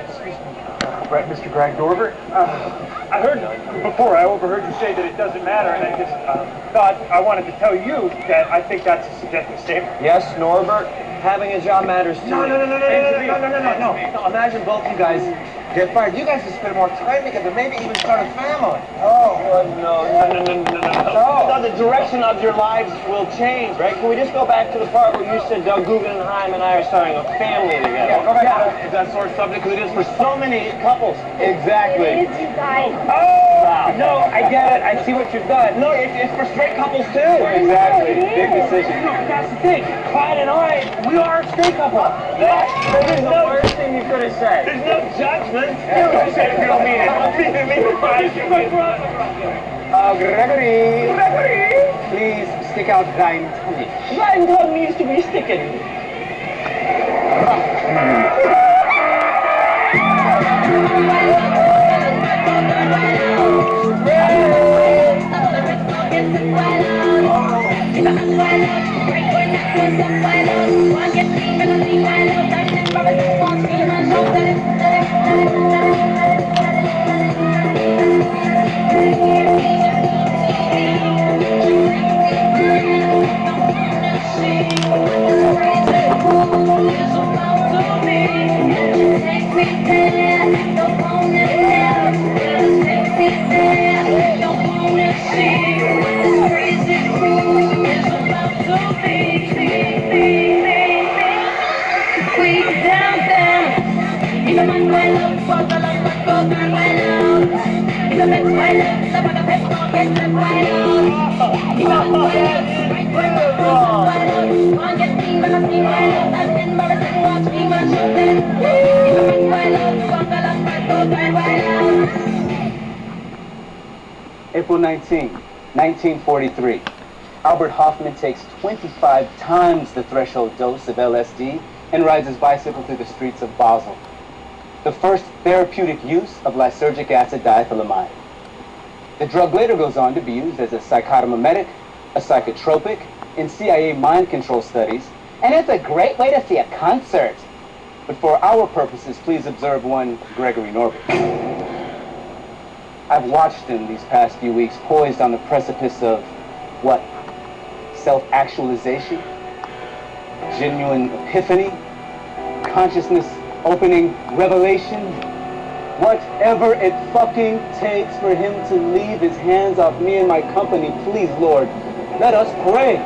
Excuse me, Mr. Greg Dorver. I heard before, I overheard you say that it doesn't matter, and I just thought I wanted to tell you that I think that's a subjective statement. Yes, Norbert, having a job matters too. No. Imagine both you guys get fired. You guys could spend more time together, maybe even start a family. No. The direction of your lives will change, right? Can we just go back to the part where you said Doug Guggenheim and I are starting a family together? Yeah, go back. Is that sort of subject? Because it is for so many couples. Exactly. It is, you guys. No, I get it. I see what you've done. No, it's for straight couples too. Exactly. Big decision. No, that's the thing. Clyde and I, we are a straight couple. That is the worst thing you could have said. There's no judgment. You say if you don't mean it. Leave it fine. Gregory, please stick out thine tongue. Thine tongue needs to be sticking. April 19, 1943. Albert Hoffman takes 25 times the threshold dose of LSD and rides his bicycle through the streets of Basel. The first therapeutic use of lysergic acid diethylamide. The drug later goes on to be used as a psychotomimetic, a psychotropic, in CIA mind control studies, and it's a great way to see a concert. But for our purposes, please observe one Gregory Norbert. I've watched him these past few weeks poised on the precipice of, what, self-actualization, genuine epiphany, consciousness opening revelation, whatever it fucking takes for him to leave his hands off me and my company, please, Lord, let us pray.